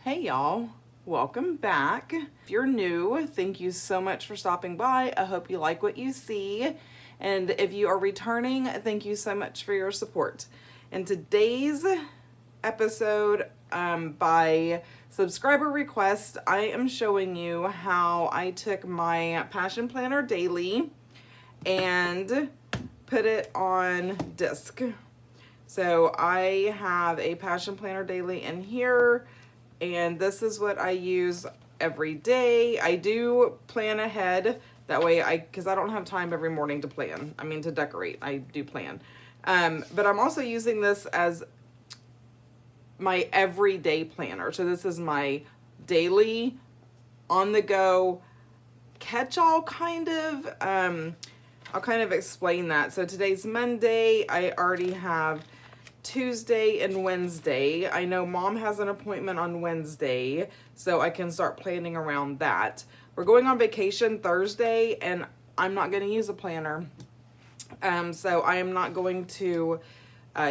Hey y'all, welcome back. If you're new, thank you so much for stopping by. I hope you like what you see. And if you are returning, thank you so much for your support. In today's episode, by subscriber request, I am showing you how I took my Passion Planner Daily and put it on disc. So I have a Passion Planner Daily in here, and this is what I use every day. I do plan ahead. That way because I don't have time every morning to plan. I mean, to decorate, I do plan. But I'm also using this as my everyday planner. So this is my daily, on the go, catch-all kind of. I'll kind of explain that. So today's Monday. I already have Tuesday and Wednesday. I know Mom has an appointment on Wednesday, so I can start planning around that. We're going on vacation Thursday, and I'm not going to use a planner. So I am not going to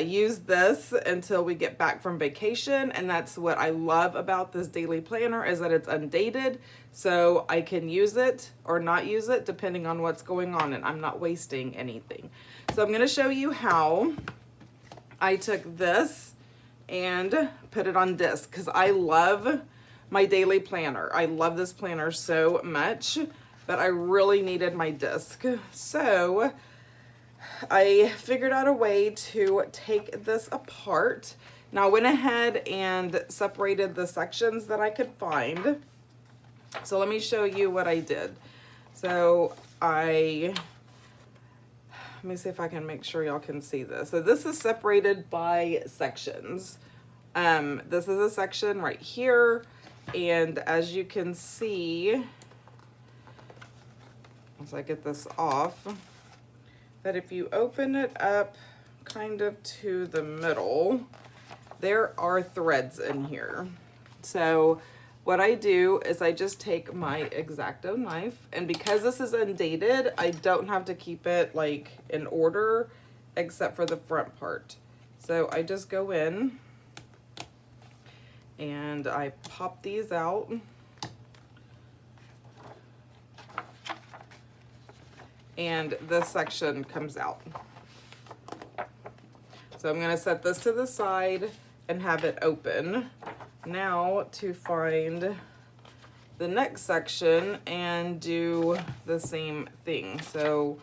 use this until we get back from vacation, and that's what I love about this daily planner, is that it's undated, so I can use it or not use it depending on what's going on, and I'm not wasting anything. So I'm going to show you how I took this and put it on disc, because I love my daily planner. I love this planner so much, but I really needed my disc. So I figured out a way to take this apart. Now I went ahead and separated the sections that I could find. So let me show you what I did. So let me see if I can make sure y'all can see this. So this is separated by sections. This is a section right here. And as you can see, once I get this off, that if you open it up kind of to the middle, there are threads in here. So what I do is I just take my X-Acto knife, and because this is undated, I don't have to keep it like in order except for the front part. So I just go in and I pop these out. And this section comes out. So I'm gonna set this to the side and have it open. Now to find the next section and do the same thing. So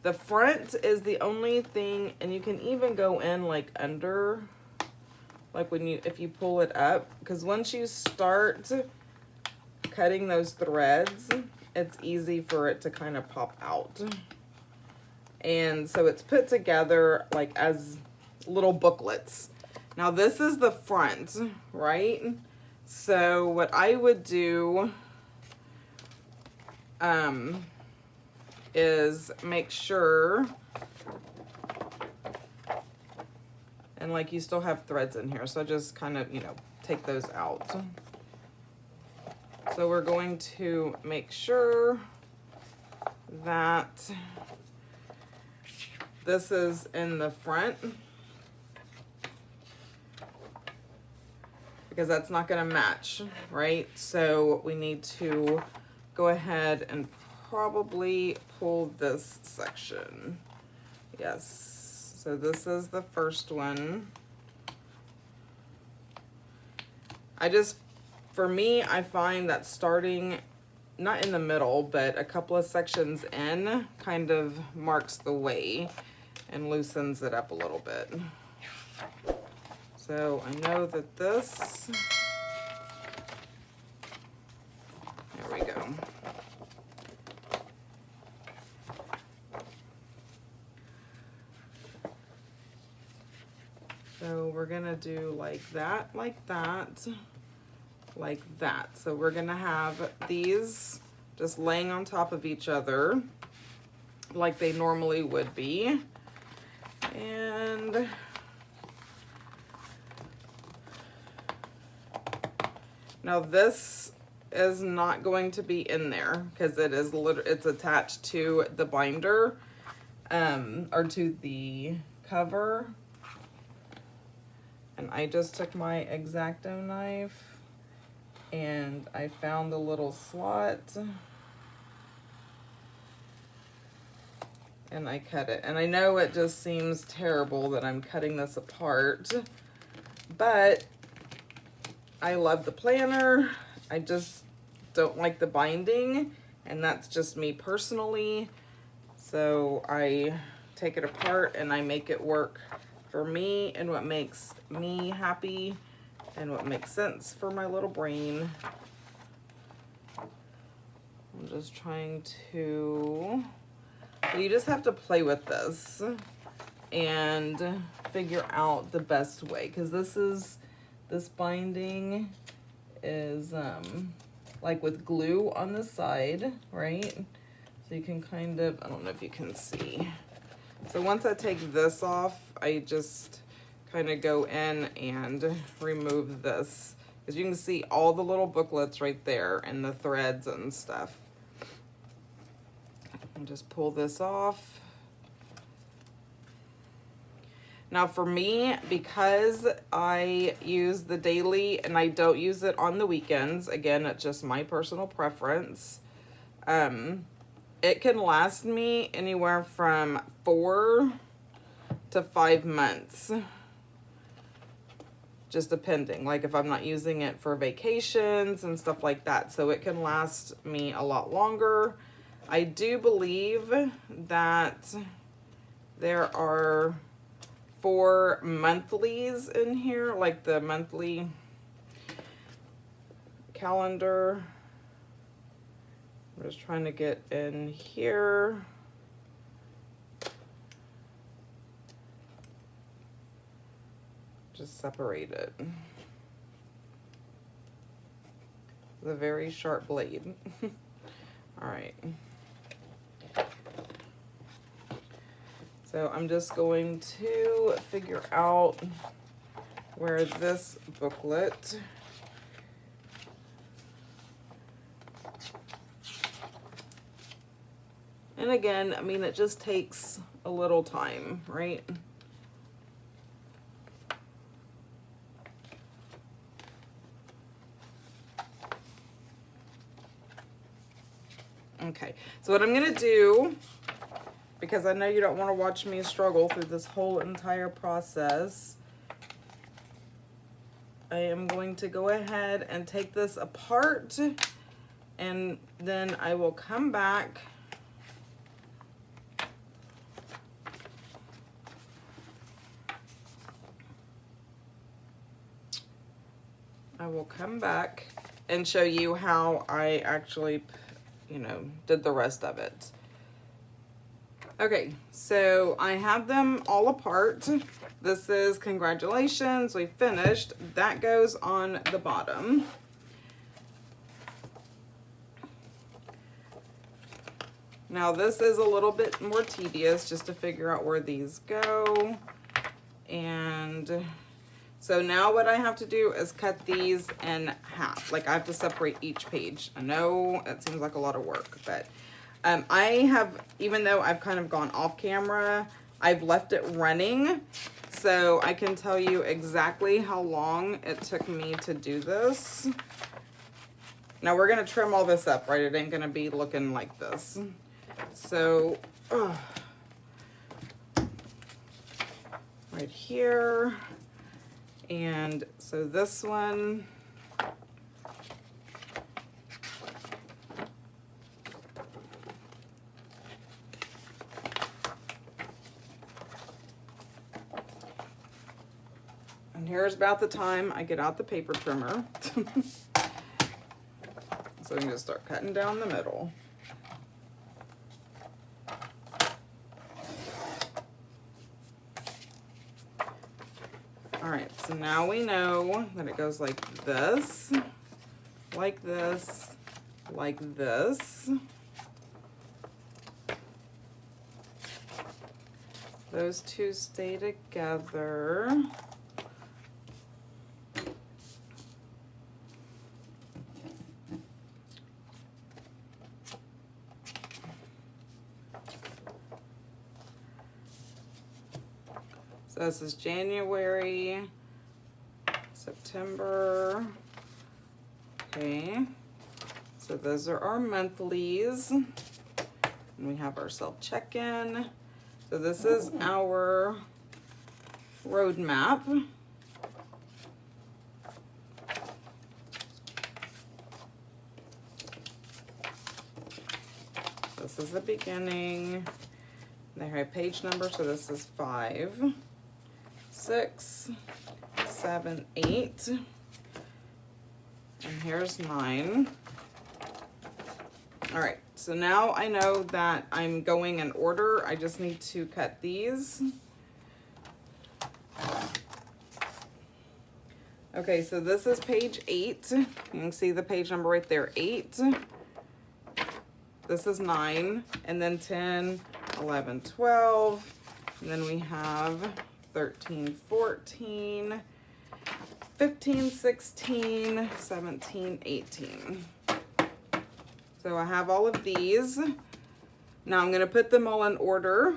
the front is the only thing, and you can even go in like under, like if you pull it up, because once you start cutting those threads, it's easy for it to kind of pop out. And so it's put together like as little booklets. Now this is the front, right? So what I would do is make sure, and like you still have threads in here, so just kind of, take those out. So we're going to make sure that this is in the front, because that's not going to match, right? So we need to go ahead and probably pull this section. Yes. So this is the first one. For me, I find that starting not in the middle, but a couple of sections in kind of marks the way and loosens it up a little bit. So I know that this, there we go. So we're gonna do like that, like that, like that. So we're gonna have these just laying on top of each other like they normally would be. And now this is not going to be in there because it's attached to the binder, or to the cover. And I just took my X-Acto knife and I found a little slot and I cut it. And I know it just seems terrible that I'm cutting this apart, but I love the planner. I just don't like the binding, and that's just me personally. So I take it apart and I make it work for me and what makes me happy and what makes sense for my little brain. I'm just trying to, you just have to play with this and figure out the best way, because this binding is like with glue on the side, right? So you can kind of, I don't know if you can see. So once I take this off, I just kind of go in and remove this, because you can see all the little booklets right there and the threads and stuff. And just pull this off. Now for me, because I use the daily and I don't use it on the weekends, again, it's just my personal preference, it can last me anywhere from 4 to 5 months, just depending, like if I'm not using it for vacations and stuff like that. So it can last me a lot longer. I do believe that there are 4 monthlies in here, like the monthly calendar. I'm just trying to get in here. Just separate it. It's a very sharp blade. All right. So I'm just going to figure out where this booklet and again, I mean, it just takes a little time, right? Okay, so what I'm gonna do, because I know you don't want to watch me struggle through this whole entire process, I am going to go ahead and take this apart, and then I will come back and show you how I actually, you know, did the rest of it. Okay, so I have them all apart. This is congratulations, we finished. That goes on the bottom. Now this is a little bit more tedious just to figure out where these go. And so now what I have to do is cut these in half. Like I have to separate each page. I know it seems like a lot of work, but I have, even though I've kind of gone off camera, I've left it running. So I can tell you exactly how long it took me to do this. Now we're gonna trim all this up, right? It ain't gonna be looking like this. So, right here. And so this one, and here's about the time I get out the paper trimmer. So I'm gonna start cutting down the middle. All right, so now we know that it goes like this, like this, like this. Those two stay together. So this is January, September, Okay, so those are our monthlies. And we have our self-check-in. So this is our roadmap. This is the beginning. They have page number, so this is 5, 6, 7, 8. And here's 9. All right, so now I know that I'm going in order. I just need to cut these. Okay, so this is page 8. You can see the page number right there, 8. This is 9, and then 10, 11, 12. And then we have 13, 14, 15, 16, 17, 18. So I have all of these. Now I'm going to put them all in order.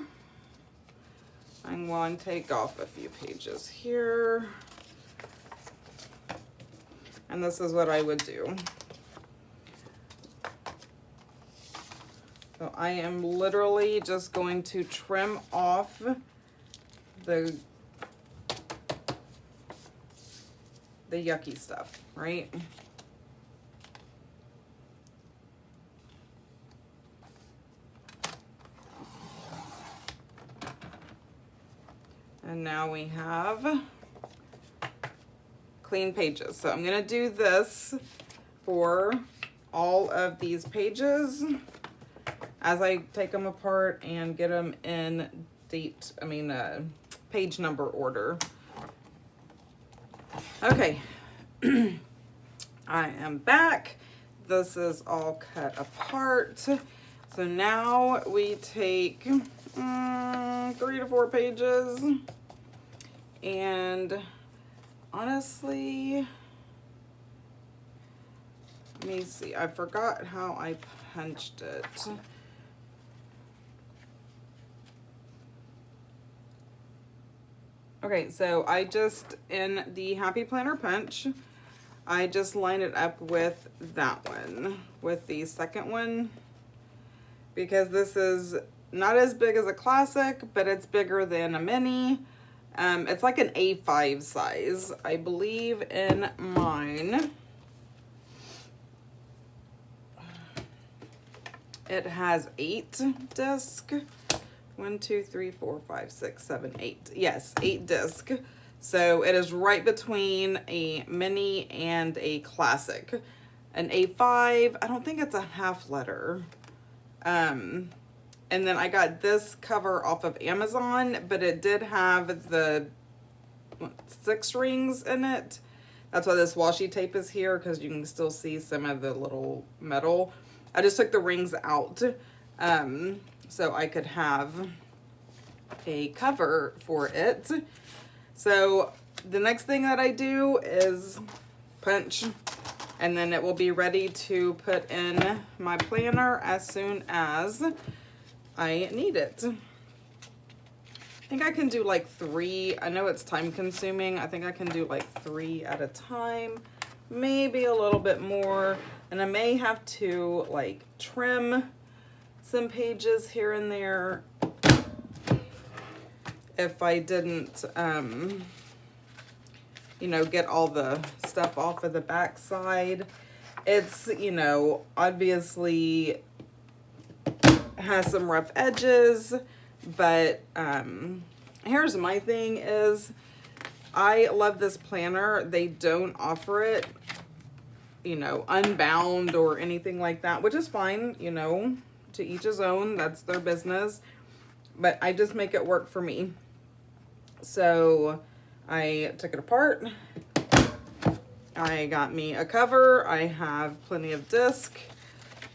I'm going to take off a few pages here. And this is what I would do. So I am literally just going to trim off the yucky stuff, right? And now we have clean pages. So I'm gonna do this for all of these pages as I take them apart and get them in page number order. Okay, I am back. This is all cut apart. So now we take 3 to 4 pages, and honestly, let me see, I forgot how I punched it. Okay, so I just, in the Happy Planner Punch, I just line it up with that one, with the second one, because this is not as big as a classic, but it's bigger than a mini. It's like an A5 size, I believe, in mine. It has 8 discs. 1, 2, 3, 4, 5, 6, 7, 8. Yes, 8 disc. So it is right between a mini and a classic. An A5, I don't think it's a half letter. And then I got this cover off of Amazon, but it did have the 6 rings in it. That's why this washi tape is here, because you can still see some of the little metal. I just took the rings out so I could have a cover for it. So the next thing that I do is punch, and then it will be ready to put in my planner as soon as I need it. I think I can do like 3. I know it's time consuming. I think I can do like 3 at a time, maybe a little bit more. And I may have to like trim some pages here and there if I didn't, you know, get all the stuff off of the back side. It's, you know, obviously has some rough edges, but here's my thing is I love this planner. They don't offer it, you know, unbound or anything like that, which is fine, you know, to each his own. That's their business. But I just make it work for me. So I took it apart. I got me a cover. I have plenty of disc,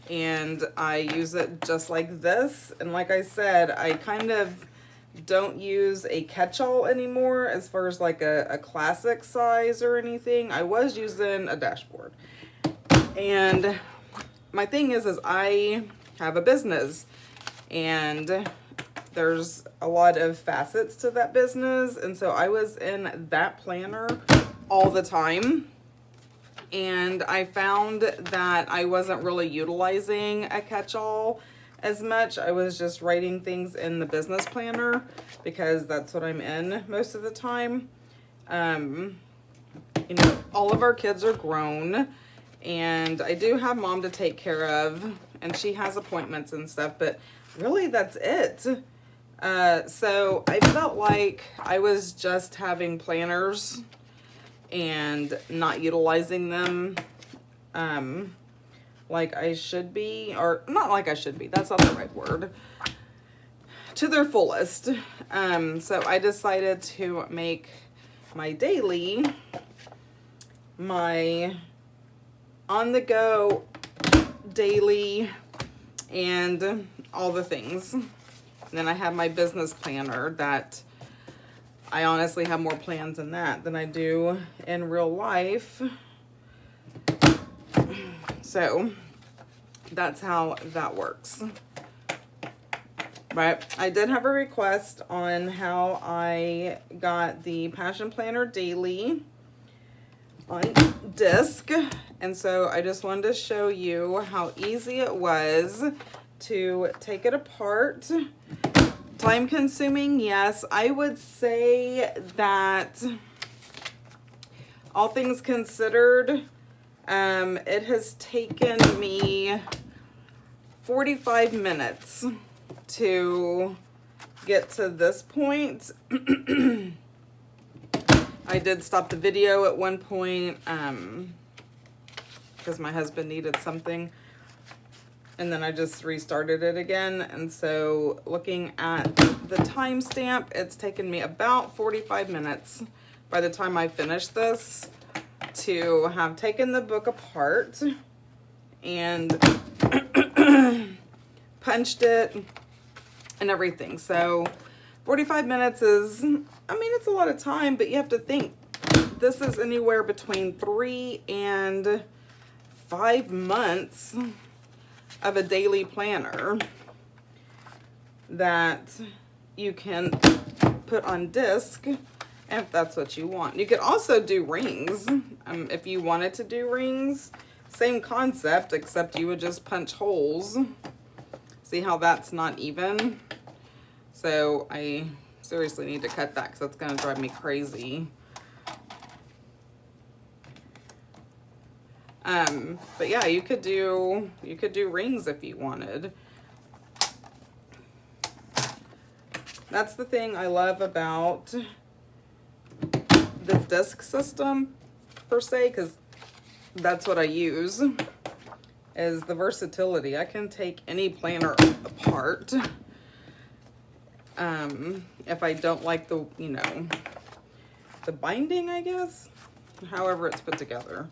and I use it just like this. And like I said, I kind of don't use a catch-all anymore as far as like a classic size or anything. I was using a dashboard. And my thing is I have a business, and there's a lot of facets to that business. And so I was in that planner all the time. and I found that I wasn't really utilizing a catch-all as much. I was just writing things in the business planner because that's what I'm in most of the time. You know, all of our kids are grown, and I do have mom to take care of, and she has appointments and stuff, but really that's it. So I felt like I was just having planners and not utilizing them like I should be, or not like I should be, that's not the right word, to their fullest. So I decided to make my daily my on-the-go daily and all the things. And then I have my business planner that I honestly have more plans in that than I do in real life. So that's how that works. But I did have a request on how I got the Passion Planner Daily on disc. And so I just wanted to show you how easy it was to take it apart. Time consuming, yes. I would say that all things considered, it has taken me 45 minutes to get to this point. I did stop the video at one point because my husband needed something, and then I just restarted it again. And so looking at the timestamp, it's taken me about 45 minutes by the time I finish this to have taken the book apart and punched it and everything. So 45 minutes is, I mean, it's a lot of time, but you have to think this is anywhere between 3 and 5 months of a daily planner that you can put on disc if that's what you want. You could also do rings if you wanted to do rings. Same concept, except you would just punch holes. See how that's not even? So I seriously need to cut that because that's going to drive me crazy. But yeah, you could do rings if you wanted. That's the thing I love about the disc system per se, because that's what I use, is the versatility. I can take any planner apart if I don't like the, you know, the binding, I guess, however it's put together.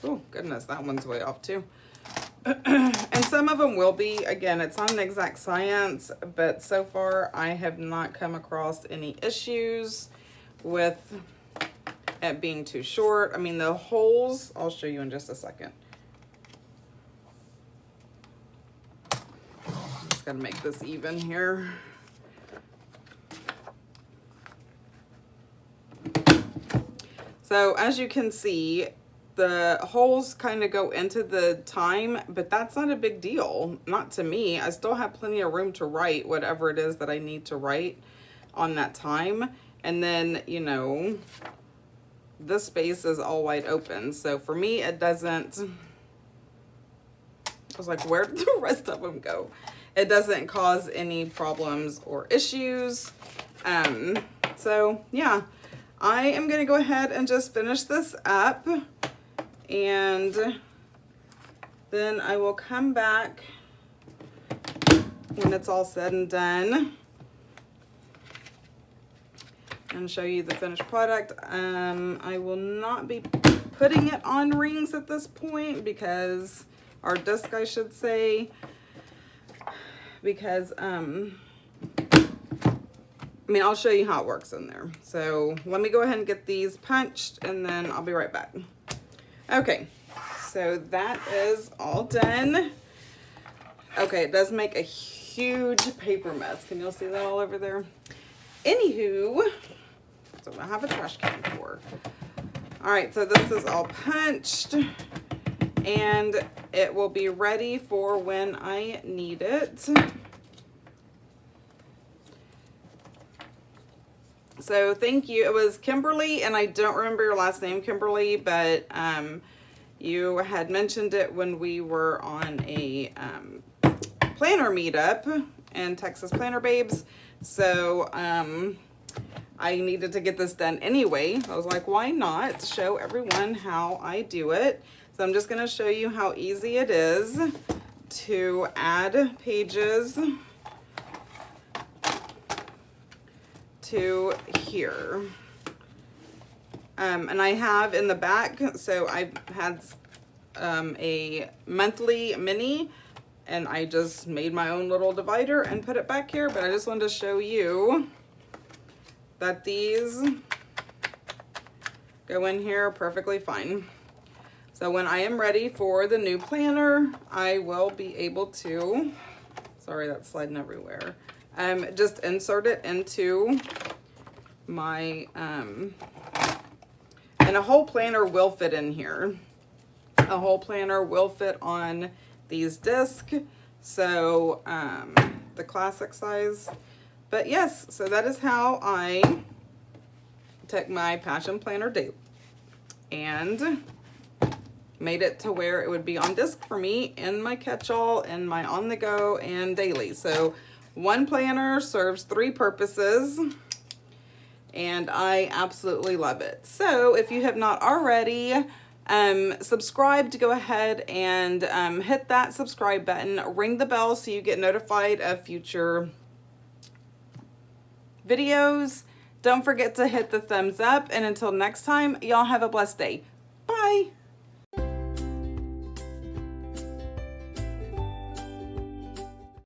Oh goodness, that one's way off too. And some of them will be, again, it's not an exact science, but so far I have not come across any issues with it being too short. I mean, the holes, I'll show you in just a second. Just gotta make this even here. So as you can see, the holes kind of go into the time, but that's not a big deal. Not to me. I still have plenty of room to write whatever it is that I need to write on that time. And then, you know, this space is all wide open. So for me, it doesn't, I was like, where did the rest of them go? It doesn't cause any problems or issues. So yeah, I am going to go ahead and just finish this up. And then I will come back when it's all said and done and show you the finished product. I will not be putting it on rings at this point because, or disc I should say, because I mean, I'll show you how it works in there. So let me go ahead and get these punched and then I'll be right back. Okay, so that is all done. Okay, it does make a huge paper mess. Can you all see that all over there? Anywho, that's what I have a trash can for. All right, so this is all punched and it will be ready for when I need it. So thank you. It was Kimberly, and I don't remember your last name, Kimberly, but you had mentioned it when we were on a planner meetup in Texas Planner Babes. So I needed to get this done anyway. I was like, why not show everyone how I do it? So I'm just going to show you how easy it is to add pages to here. And I have in the back, so I had a monthly mini, and I just made my own little divider and put it back here, but I just wanted to show you that these go in here perfectly fine. So when I am ready for the new planner, I will be able to, sorry, that's sliding everywhere, just insert it into my, and a whole planner will fit in here. A whole planner will fit on these discs, so the classic size. But yes, so that is how I took my Passion Planner daily and made it to where it would be on disc for me in my catch-all, in my on-the-go, and daily. So one planner serves 3 purposes, and I absolutely love it. So if you have not already subscribed, to go ahead and hit that subscribe button, ring the bell so you get notified of future videos. Don't forget to hit the thumbs up, and until next time, y'all have a blessed day. Bye.